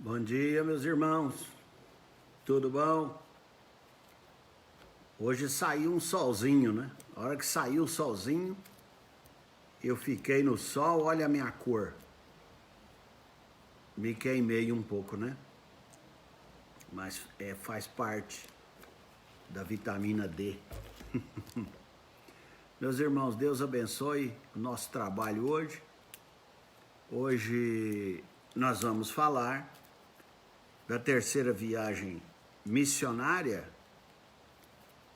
Bom dia, meus irmãos. Tudo bom? Hoje saiu um solzinho, né? A hora que saiu o solzinho, eu fiquei no sol, olha a minha cor. Me queimei um pouco, né? Mas faz parte da vitamina D. Meus irmãos, Deus abençoe o nosso trabalho hoje. Hoje nós vamos falar da terceira viagem missionária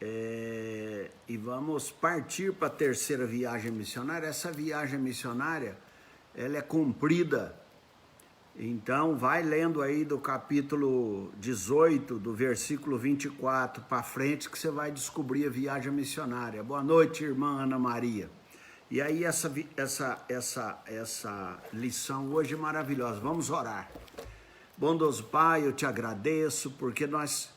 e vamos partir para a terceira viagem missionária. Essa viagem missionária, ela é cumprida, então vai lendo aí do capítulo 18, do versículo 24 para frente, que você vai descobrir a viagem missionária. Boa noite, irmã Ana Maria. E aí essa lição hoje é maravilhosa. Vamos orar. Bondoso Pai, eu te agradeço porque nós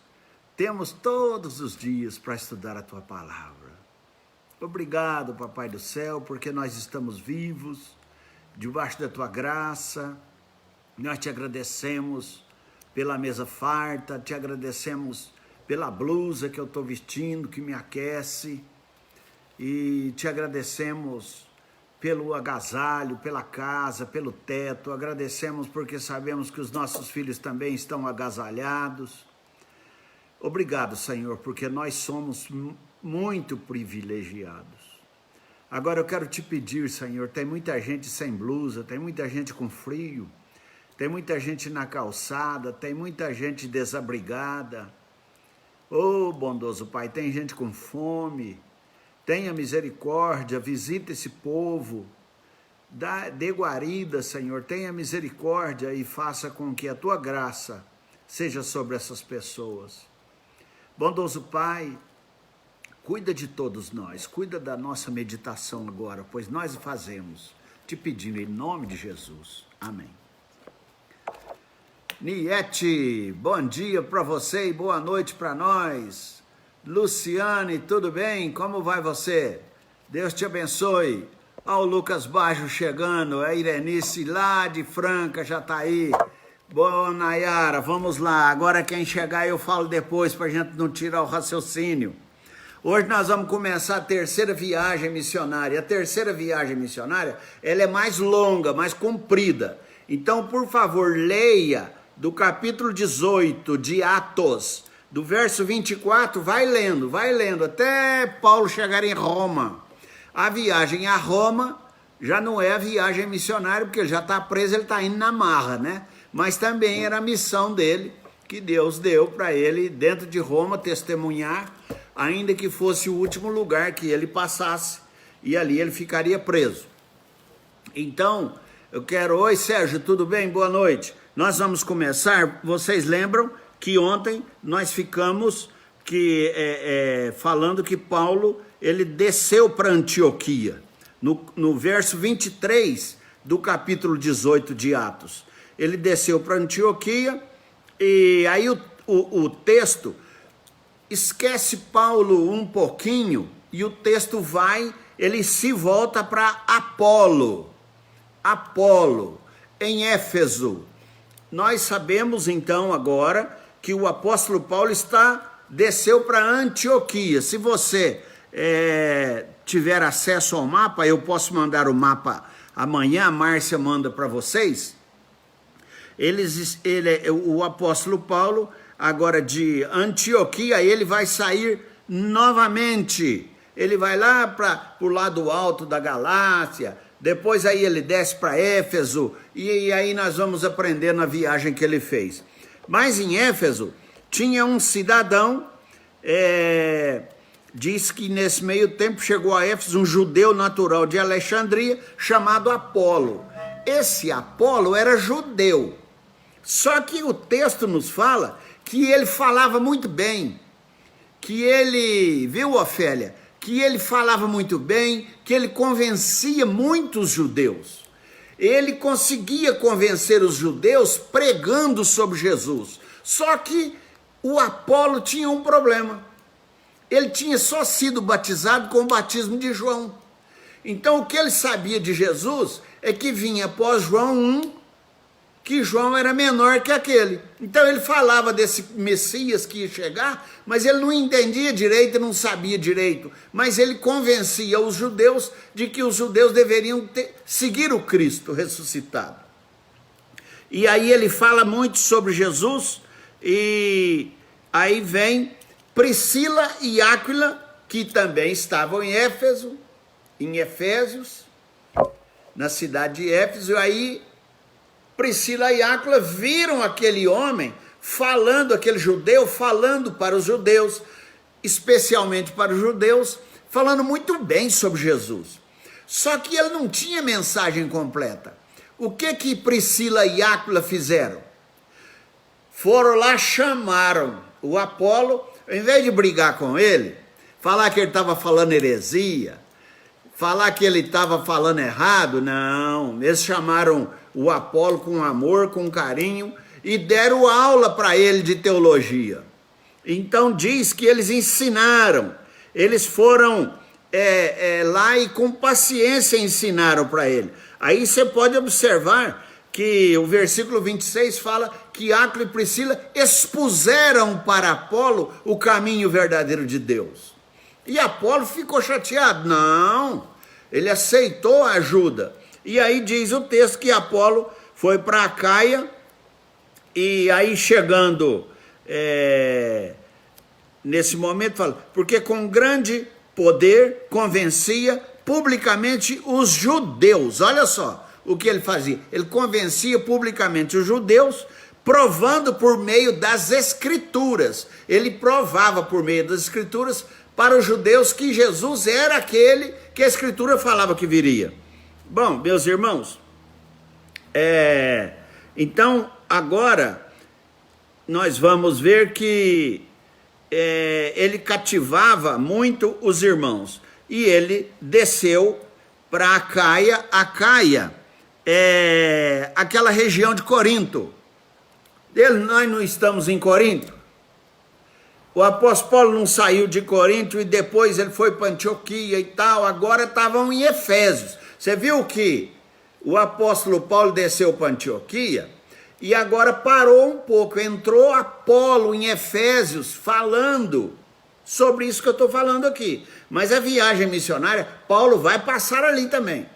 temos todos os dias para estudar a Tua Palavra. Obrigado, Papai do Céu, porque nós estamos vivos, debaixo da Tua graça. Nós te agradecemos pela mesa farta, te agradecemos pela blusa que eu estou vestindo, que me aquece, e te agradecemos pelo agasalho, pela casa, pelo teto. Agradecemos porque sabemos que os nossos filhos também estão agasalhados. Obrigado, Senhor, porque nós somos muito privilegiados. Agora eu quero te pedir, Senhor, tem muita gente sem blusa, tem muita gente com frio, tem muita gente na calçada, tem muita gente desabrigada. Oh, bondoso Pai, tem gente com fome. Tenha misericórdia, visita esse povo, dê guarida, Senhor, tenha misericórdia e faça com que a Tua graça seja sobre essas pessoas. Bondoso Pai, cuida de todos nós, cuida da nossa meditação agora, pois nós fazemos, te pedindo em nome de Jesus. Amém. Niete, bom dia para você e boa noite para nós. Luciane, tudo bem? Como vai você? Deus te abençoe. Olha o Lucas Bajo chegando, a Irenice lá de Franca já tá aí. Boa, Nayara, vamos lá. Agora quem chegar eu falo depois pra gente não tirar o raciocínio. Hoje nós vamos começar a terceira viagem missionária. A terceira viagem missionária, ela é mais longa, mais comprida. Então, por favor, leia do capítulo 18 de Atos, do verso 24, vai lendo, até Paulo chegar em Roma. A viagem a Roma já não é a viagem missionária, porque ele já está preso, ele está indo na marra, né? Mas também era a missão dele, que Deus deu para ele, dentro de Roma, testemunhar, ainda que fosse o último lugar que ele passasse, e ali ele ficaria preso. Então, eu quero... Oi, Sérgio, tudo bem? Boa noite. Nós vamos começar, vocês lembram que ontem nós ficamos falando que Paulo, ele desceu para Antioquia, no verso 23 do capítulo 18 de Atos. Ele desceu para Antioquia, e aí o texto esquece Paulo um pouquinho, e o texto ele se volta para Apolo, em Éfeso. Nós sabemos então agora que o apóstolo Paulo desceu para Antioquia. Se você tiver acesso ao mapa, eu posso mandar o mapa amanhã, a Márcia manda para vocês. O apóstolo Paulo, agora de Antioquia, ele vai sair novamente. Ele vai lá para o lado alto da Galácia, depois aí ele desce para Éfeso, e aí nós vamos aprender na viagem que ele fez. Mas em Éfeso tinha um cidadão, diz que nesse meio tempo chegou a Éfeso um judeu natural de Alexandria, chamado Apolo. Esse Apolo era judeu, só que o texto nos fala que ele falava muito bem, que ele, viu, Ofélia, que ele falava muito bem, que ele convencia muitos judeus. Ele conseguia convencer os judeus pregando sobre Jesus. Só que o Apolo tinha um problema. Ele tinha só sido batizado com o batismo de João. Então o que ele sabia de Jesus é que vinha após João 1, que João era menor que aquele. Então ele falava desse Messias que ia chegar, mas ele não entendia direito, não sabia direito. Mas ele convencia os judeus de que os judeus deveriam seguir o Cristo ressuscitado. E aí ele fala muito sobre Jesus, e aí vem Priscila e Áquila, que também estavam em Éfeso, em Efésios, na cidade de Éfeso. Aí Priscila e Áquila viram aquele homem falando, aquele judeu falando para os judeus, especialmente para os judeus, falando muito bem sobre Jesus. Só que ele não tinha mensagem completa. O que Priscila e Áquila fizeram? Foram lá, chamaram o Apolo, ao invés de brigar com ele, falar que ele estava falando heresia, falar que ele estava falando errado, não, eles chamaram o Apolo com amor, com carinho, e deram aula para ele de teologia. Então diz que eles ensinaram, eles foram lá e com paciência ensinaram para ele. Aí você pode observar que o versículo 26 fala que Áquila e Priscila expuseram para Apolo o caminho verdadeiro de Deus. E Apolo ficou chateado? Não, ele aceitou a ajuda. E aí diz o texto que Apolo foi para Acaia, e aí chegando nesse momento fala, porque com grande poder convencia publicamente os judeus. Olha só o que ele fazia, ele convencia publicamente os judeus, provando por meio das escrituras. Ele provava por meio das escrituras para os judeus que Jesus era aquele que a escritura falava que viria. Bom, meus irmãos, então agora nós vamos ver que ele cativava muito os irmãos, e ele desceu para Acaia. Acaia é aquela região de Corinto. Nós não estamos em Corinto? O apóstolo Paulo não saiu de Corinto e depois ele foi para Antioquia e tal, agora estavam em Efésios. Você viu que o apóstolo Paulo desceu para Antioquia e agora parou um pouco, entrou Apolo em Efésios falando sobre isso que eu estou falando aqui. Mas a viagem missionária, Paulo vai passar ali também.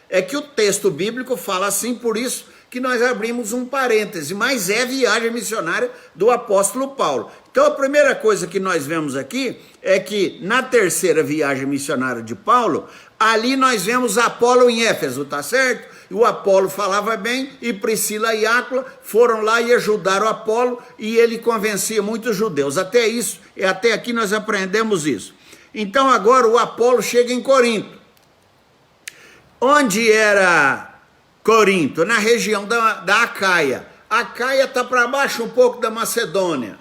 É que o texto bíblico fala assim, por isso que nós abrimos um parêntese, mas é viagem missionária do apóstolo Paulo. Então a primeira coisa que nós vemos aqui é que na terceira viagem missionária de Paulo, ali nós vemos Apolo em Éfeso, tá certo? E o Apolo falava bem, e Priscila e Áquila foram lá e ajudaram Apolo, e ele convencia muitos judeus. Até isso, até aqui nós aprendemos isso. Então agora o Apolo chega em Corinto. Onde era Corinto? Na região da Acaia. A Acaia está para baixo um pouco da Macedônia.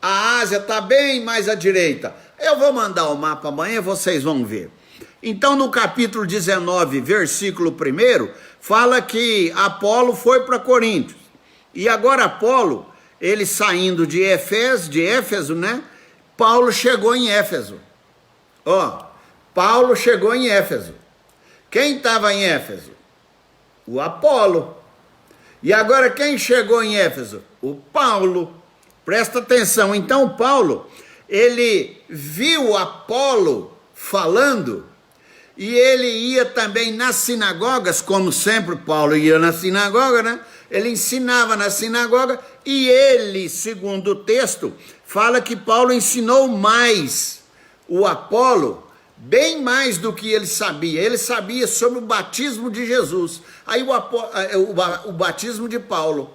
A Ásia está bem mais à direita. Eu vou mandar o mapa amanhã, vocês vão ver. Então no capítulo 19, versículo 1, fala que Apolo foi para Corinto. E agora Apolo, ele saindo de Éfeso, né? Paulo chegou em Éfeso. Paulo chegou em Éfeso. Quem estava em Éfeso? O Apolo. E agora quem chegou em Éfeso? O Paulo. Presta atenção, então Paulo, ele viu Apolo falando, e ele ia também nas sinagogas, como sempre Paulo ia na sinagoga, né? Ele ensinava na sinagoga, e ele, segundo o texto, fala que Paulo ensinou mais o Apolo, bem mais do que ele sabia. Ele sabia sobre o batismo de Jesus. Aí o batismo de Paulo,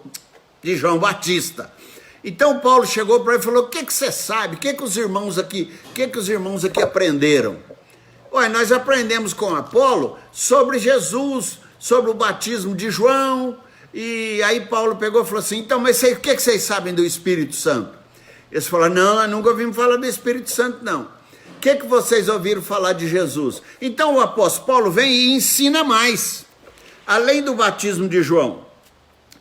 de João Batista. Então Paulo chegou para ele e falou: o que você sabe? O que os irmãos aqui aprenderam? Olha, nós aprendemos com Apolo sobre Jesus, sobre o batismo de João. E aí Paulo pegou e falou assim: então, mas o que vocês sabem do Espírito Santo? Eles falaram: não, nós nunca ouvimos falar do Espírito Santo, não. O que vocês ouviram falar de Jesus? Então o apóstolo Paulo vem e ensina mais, além do batismo de João.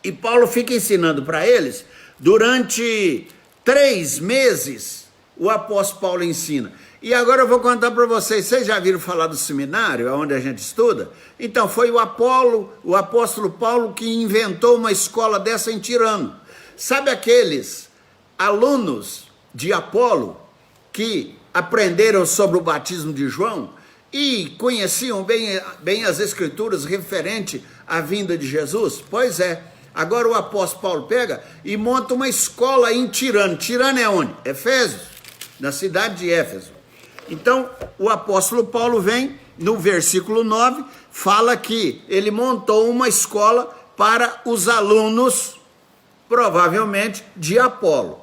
E Paulo fica ensinando para eles, durante 3 meses, o apóstolo Paulo ensina. E agora eu vou contar para vocês já viram falar do seminário, onde a gente estuda? Então, foi o apóstolo Paulo que inventou uma escola dessa em Tirano. Sabe aqueles alunos de Apolo que aprenderam sobre o batismo de João e conheciam bem as escrituras referente à vinda de Jesus? Pois é, agora o apóstolo Paulo pega e monta uma escola em Tirano. Tirano é onde? Éfeso, na cidade de Éfeso. Então, o apóstolo Paulo vem, no versículo 9, fala que ele montou uma escola para os alunos, provavelmente, de Apolo.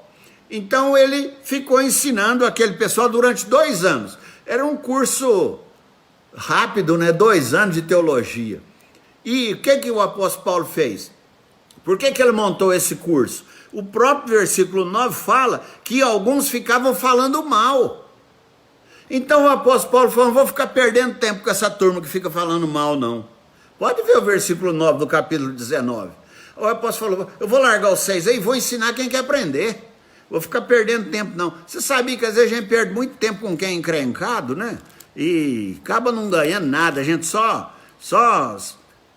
Então, ele ficou ensinando aquele pessoal durante 2 anos. Era um curso rápido, né? 2 anos de teologia. E o que o apóstolo Paulo fez? Por que ele montou esse curso? O próprio versículo 9 fala que alguns ficavam falando mal. Então o apóstolo Paulo falou, não vou ficar perdendo tempo com essa turma que fica falando mal, não. Pode ver o versículo 9 do capítulo 19. O apóstolo falou, eu vou largar os 6 aí e vou ensinar quem quer aprender. Vou ficar perdendo tempo, não. Você sabia que às vezes a gente perde muito tempo com quem é encrencado, né? E acaba não ganhando nada, a gente só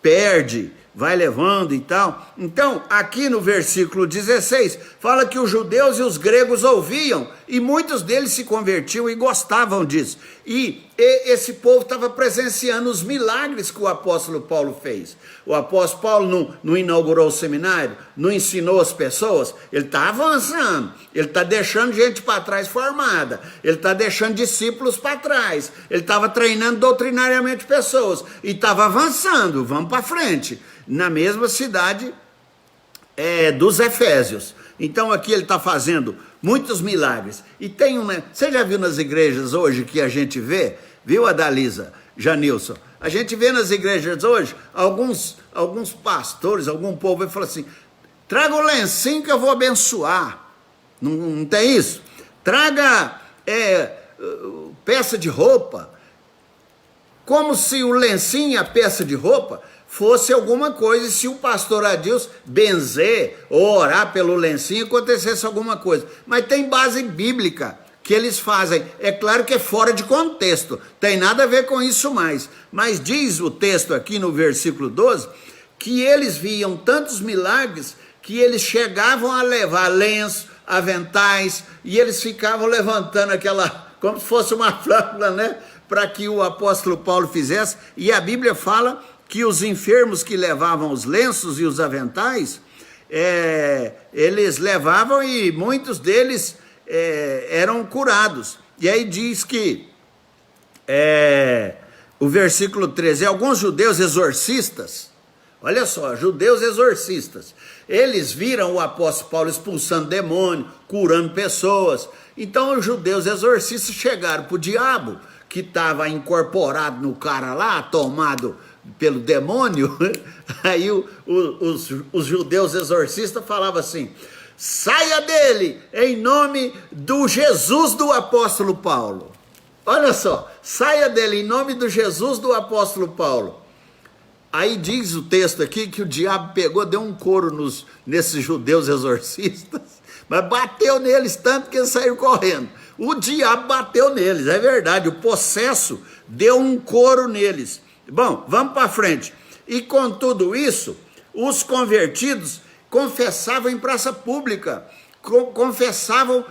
perde, vai levando e tal. Então, aqui no versículo 16, fala que os judeus e os gregos ouviam, e muitos deles se convertiam e gostavam disso. E esse povo estava presenciando os milagres que o apóstolo Paulo fez. O apóstolo Paulo não inaugurou o seminário, não ensinou as pessoas, ele está avançando, ele está deixando gente para trás formada, ele está deixando discípulos para trás, ele estava treinando doutrinariamente pessoas, e estava avançando, vamos para frente, na mesma cidade dos Efésios. Então aqui ele está fazendo muitos milagres. E tem você já viu nas igrejas hoje que a gente vê, viu, Adalisa, Janilson? A gente vê nas igrejas hoje, alguns pastores, algum povo vai falar assim, traga o lencinho que eu vou abençoar. Não tem isso? Traga peça de roupa. Como se o lencinho e a peça de roupa fosse alguma coisa, e se o pastor Adilson benzer ou orar pelo lencinho, acontecesse alguma coisa. Mas tem base bíblica que eles fazem. É claro que é fora de contexto, tem nada a ver com isso mais. Mas diz o texto aqui no versículo 12, que eles viam tantos milagres que eles chegavam a levar lenço, aventais, e eles ficavam levantando aquela, como se fosse uma flâmula, né? Para que o apóstolo Paulo fizesse. E a Bíblia fala que os enfermos que levavam os lenços e os aventais, eles levavam e muitos deles eram curados. E aí diz que, o versículo 13, alguns judeus exorcistas, olha só, judeus exorcistas, eles viram o apóstolo Paulo expulsando demônio, curando pessoas. Então os judeus exorcistas chegaram para o diabo, que estava incorporado no cara lá, tomado pelo demônio. Aí os judeus exorcistas falavam assim, saia dele em nome do Jesus do apóstolo Paulo. Olha só, saia dele em nome do Jesus do apóstolo Paulo. Aí diz o texto aqui que o diabo pegou, deu um couro nesses judeus exorcistas, mas bateu neles tanto que eles saíram correndo. O diabo bateu neles, é verdade, o possesso deu um couro neles. Bom, vamos para frente. E com tudo isso, os convertidos confessavam em praça pública, confessavam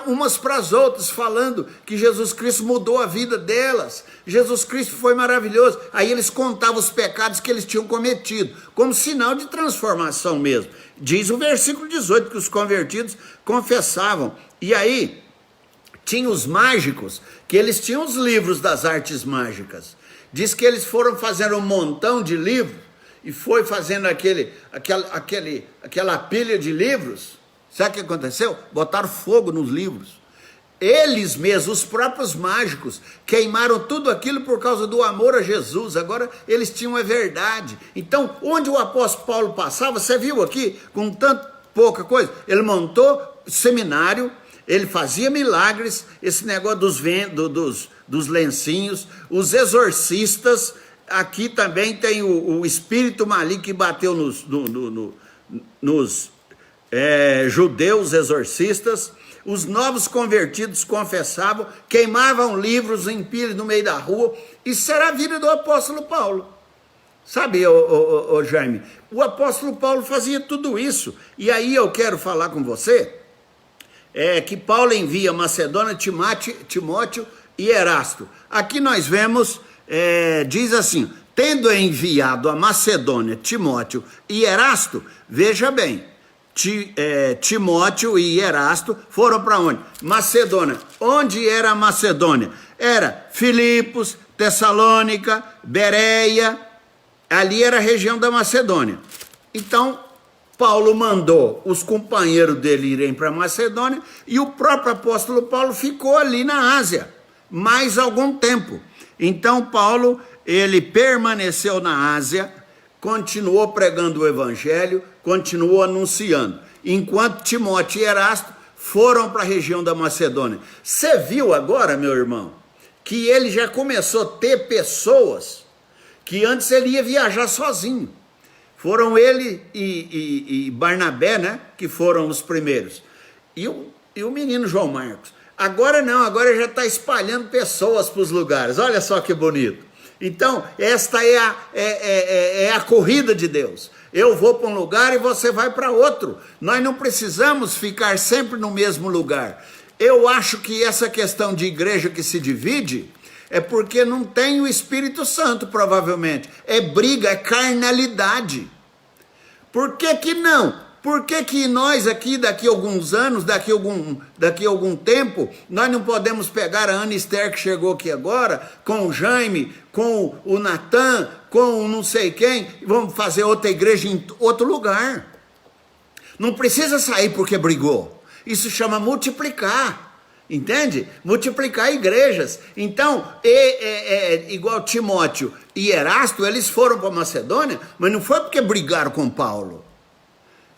umas para as outras, falando que Jesus Cristo mudou a vida delas, Jesus Cristo foi maravilhoso. Aí eles contavam os pecados que eles tinham cometido, como sinal de transformação mesmo. Diz o versículo 18 que os convertidos confessavam. E aí tinha os mágicos, que eles tinham os livros das artes mágicas. Diz que eles foram fazendo um montão de livros, e foi fazendo aquela pilha de livros. Sabe o que aconteceu? Botaram fogo nos livros. Eles mesmos, os próprios mágicos, queimaram tudo aquilo por causa do amor a Jesus. Agora eles tinham a verdade. Então, onde o apóstolo Paulo passava, você viu aqui, com tanto pouca coisa, ele montou seminário, ele fazia milagres, esse negócio dos lencinhos, os exorcistas. Aqui também tem o espírito maligno que bateu nos judeus exorcistas, Os novos convertidos confessavam, queimavam livros em pilhas no meio da rua. Isso era a vida do apóstolo Paulo. Sabe, Jaime, o apóstolo Paulo fazia tudo isso. E aí eu quero falar com você, que Paulo envia Macedônia, Timóteo e Erasto. Aqui nós vemos, diz assim, tendo enviado a Macedônia, Timóteo e Erasto, veja bem, Timóteo e Erasto foram para onde? Macedônia. Onde era a Macedônia? Era Filipos, Tessalônica, Bereia, ali era a região da Macedônia. Então, Paulo mandou os companheiros dele irem para Macedônia e o próprio apóstolo Paulo ficou ali na Ásia, mais algum tempo. Então, Paulo, ele permaneceu na Ásia, continuou pregando o evangelho, continuou anunciando, enquanto Timóteo e Erasto foram para a região da Macedônia. Você viu agora, meu irmão, que ele já começou a ter pessoas que antes ele ia viajar sozinho. Foram ele e Barnabé, né, que foram os primeiros. E o menino João Marcos. Agora não, agora já está espalhando pessoas para os lugares. Olha só que bonito. Então, esta é a corrida de Deus. Eu vou para um lugar e você vai para outro. Nós não precisamos ficar sempre no mesmo lugar. Eu acho que essa questão de igreja que se divide é porque não tem o Espírito Santo, provavelmente. É briga, é carnalidade. Por que que não? Por que que nós aqui, daqui a alguns anos, daqui a algum tempo, nós não podemos pegar a Ana Esther que chegou aqui agora, com o Jaime, com o Natan, com o não sei quem, e vamos fazer outra igreja em outro lugar? Não precisa sair porque brigou. Isso chama multiplicar. Entende? Multiplicar igrejas. Então, igual Timóteo e Erasto, eles foram para Macedônia, mas não foi porque brigaram com Paulo.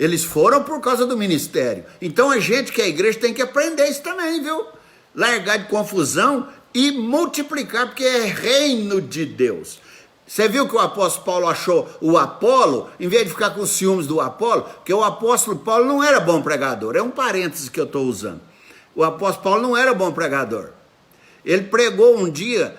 Eles foram por causa do ministério. Então a gente que é igreja tem que aprender isso também, viu? Largar de confusão e multiplicar, porque é reino de Deus. Você viu que o apóstolo Paulo achou o Apolo, em vez de ficar com ciúmes do Apolo, porque o apóstolo Paulo não era bom pregador, é um parêntese que eu estou usando. O apóstolo Paulo não era bom pregador. Ele pregou um dia,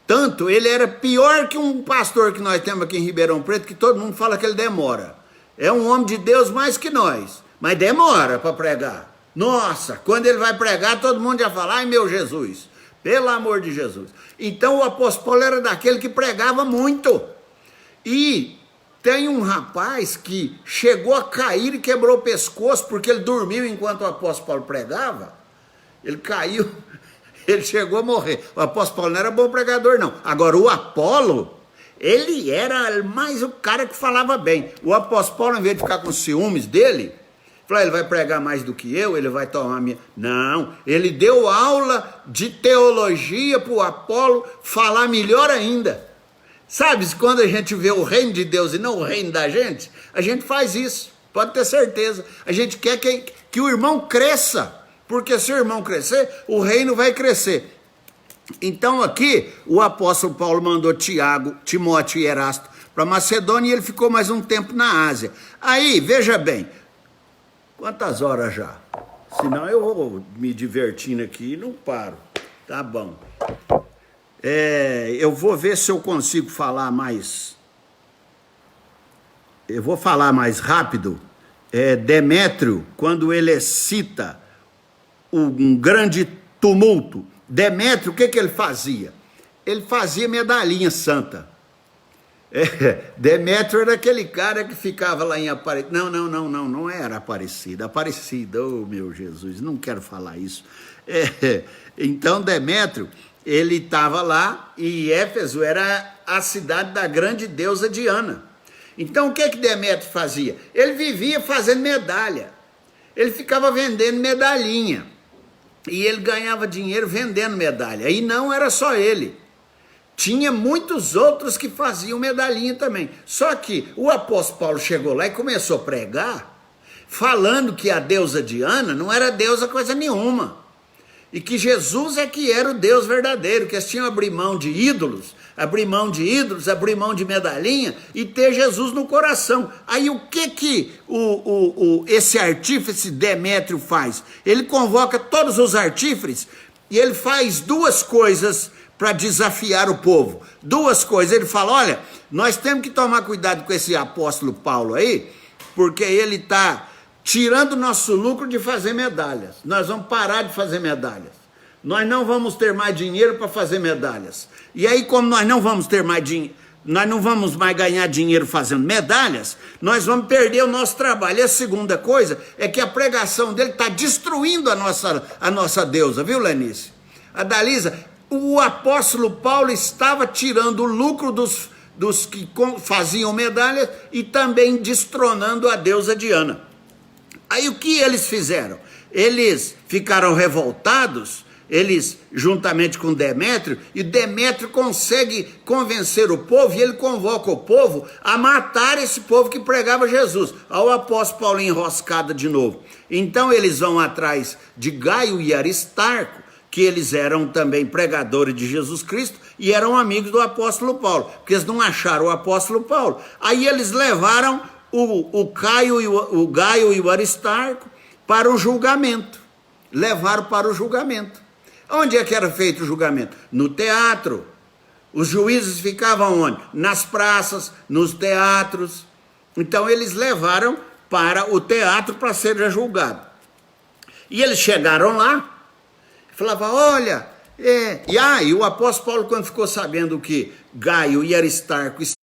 tanto, ele era pior que um pastor que nós temos aqui em Ribeirão Preto, que todo mundo fala que ele demora. É um homem de Deus mais que nós, mas demora para pregar. Nossa, quando ele vai pregar, todo mundo já fala, ai meu Jesus, pelo amor de Jesus. Então o apóstolo Paulo era daquele que pregava muito. E tem um rapaz que chegou a cair e quebrou o pescoço porque ele dormiu enquanto o apóstolo Paulo pregava. Ele caiu, ele chegou a morrer. O apóstolo Paulo não era bom pregador, não. Agora, o Apolo, ele era mais o cara que falava bem. O apóstolo Paulo, em vez de ficar com ciúmes dele, falou, ele vai pregar mais do que eu, ele vai tomar minha... Não, ele deu aula de teologia para o Apolo falar melhor ainda. Sabe, quando a gente vê o reino de Deus e não o reino da gente, a gente faz isso, pode ter certeza. A gente quer que o irmão cresça, porque se o irmão crescer, o reino vai crescer. Então aqui, o apóstolo Paulo mandou Timóteo e Erasto para Macedônia e ele ficou mais um tempo na Ásia. Aí, veja bem, quantas horas já? Senão eu vou me divertindo aqui e não paro. Tá bom. Eu vou ver se eu consigo falar mais. Eu vou falar mais rápido. Demétrio, quando ele cita um grande tumulto, Demétrio, o que ele fazia? Ele fazia medalhinha santa. Demétrio era aquele cara que ficava lá em Aparecida. Não era Aparecida. Aparecida, oh meu Jesus, não quero falar isso. Então Demétrio, ele estava lá e Éfeso era a cidade da grande deusa Diana. Então o que Demétrio fazia? Ele vivia fazendo medalha. Ele ficava vendendo medalhinha. E ele ganhava dinheiro vendendo medalha. E não era só ele. Tinha muitos outros que faziam medalhinha também. Só que o apóstolo Paulo chegou lá e começou a pregar, falando que a deusa Diana não era deusa coisa nenhuma. e que Jesus é que era o Deus verdadeiro, que eles tinham abrir mão de ídolos, abrir mão de medalhinha e ter Jesus no coração. Aí o que esse artífice Demétrio faz? Ele convoca todos os artífices e ele faz duas coisas para desafiar o povo. Duas coisas. Ele fala, olha, nós temos que tomar cuidado com esse apóstolo Paulo aí, porque ele está tirando nosso lucro de fazer medalhas. Nós vamos parar de fazer medalhas. Nós não vamos ter mais dinheiro para fazer medalhas. E aí, como nós não vamos ter mais dinheiro, nós não vamos mais ganhar dinheiro fazendo medalhas, nós vamos perder o nosso trabalho. E a segunda coisa é que a pregação dele está destruindo a nossa deusa, viu, Lenice? A Dalisa, o apóstolo Paulo estava tirando o lucro dos que faziam medalhas e também destronando a deusa Diana. Aí o que eles fizeram? Eles ficaram revoltados, eles juntamente com Demétrio, e Demétrio consegue convencer o povo, e ele convoca o povo a matar esse povo que pregava Jesus. Ao apóstolo Paulo enroscada de novo. Então eles vão atrás de Gaio e Aristarco, que eles eram também pregadores de Jesus Cristo e eram amigos do apóstolo Paulo, porque eles não acharam o apóstolo Paulo. Aí eles levaram o Gaio e o Aristarco para o julgamento. Levaram para o julgamento. Onde é que era feito o julgamento? No teatro. Os juízes ficavam onde? Nas praças, nos teatros. Então eles levaram para o teatro para ser julgado. E eles chegaram lá, falava, olha, e o apóstolo Paulo, quando ficou sabendo que Gaio e Aristarco estavam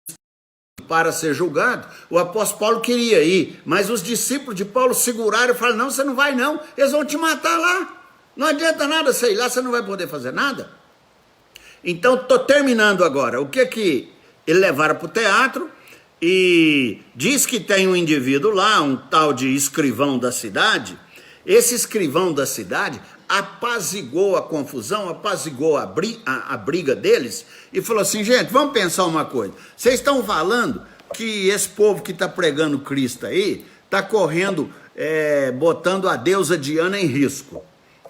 para ser julgado, o apóstolo Paulo queria ir, mas os discípulos de Paulo seguraram e falaram, não, você não vai não, eles vão te matar lá, não adianta nada você ir lá, você não vai poder fazer nada. Então, estou terminando agora, o que eles levaram para o teatro, e diz que tem um indivíduo lá, um tal de escrivão da cidade. Esse escrivão da cidade apaziguou a confusão, apaziguou a briga deles e falou assim, gente, vamos pensar uma coisa. Vocês estão falando que esse povo que está pregando Cristo aí está correndo, botando a deusa Diana em risco.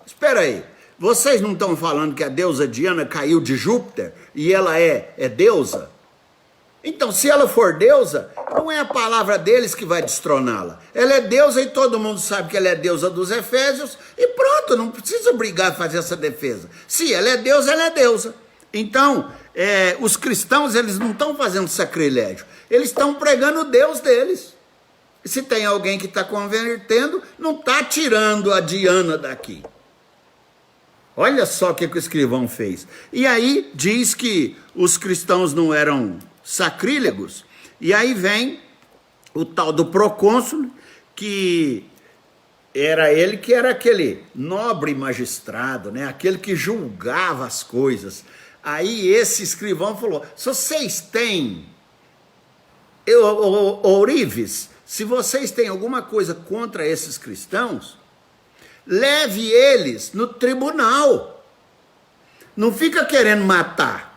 Espera aí, vocês não estão falando que a deusa Diana caiu de Júpiter e ela é deusa? Então, se ela for deusa, não é a palavra deles que vai destroná-la. Ela é deusa e todo mundo sabe que ela é deusa dos Efésios e pronto, não precisa brigar a fazer essa defesa. Se ela é deusa, ela é deusa. Então, os cristãos, eles não estão fazendo sacrilégio, eles estão pregando o Deus deles. E se tem alguém que está convertendo, não está tirando a Diana daqui. Olha só o que o escrivão fez. E aí diz que os cristãos não eram sacrílegos, e aí vem o tal do procônsul, que era ele que era aquele nobre magistrado, né? Aquele que julgava as coisas. Aí esse escrivão falou, se vocês têm, ourives, se vocês têm alguma coisa contra esses cristãos, leve eles no tribunal, não fica querendo matar.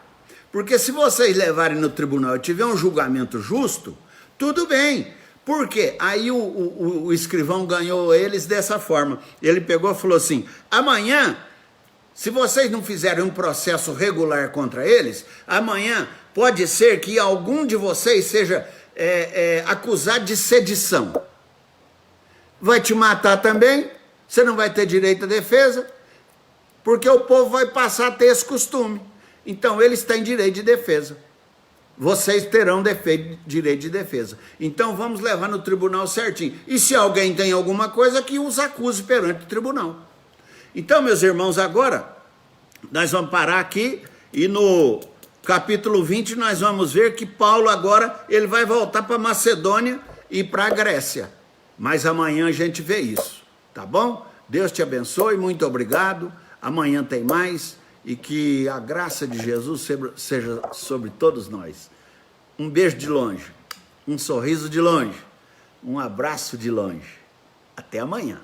Porque se vocês levarem no tribunal e tiver um julgamento justo, tudo bem. Por quê? Aí o escrivão ganhou eles dessa forma. Ele pegou e falou assim, amanhã, se vocês não fizerem um processo regular contra eles, amanhã pode ser que algum de vocês seja acusado de sedição. Vai te matar também, você não vai ter direito à defesa, porque o povo vai passar a ter esse costume. Então, eles têm direito de defesa. Vocês terão direito de defesa. Então, vamos levar no tribunal certinho. E se alguém tem alguma coisa, que os acuse perante o tribunal. Então, meus irmãos, agora, nós vamos parar aqui e no capítulo 20 nós vamos ver que Paulo agora, ele vai voltar para Macedônia e para a Grécia. Mas amanhã a gente vê isso, tá bom? Deus te abençoe, muito obrigado. Amanhã tem mais. E que a graça de Jesus seja sobre todos nós. Um beijo de longe, um sorriso de longe, um abraço de longe. Até amanhã.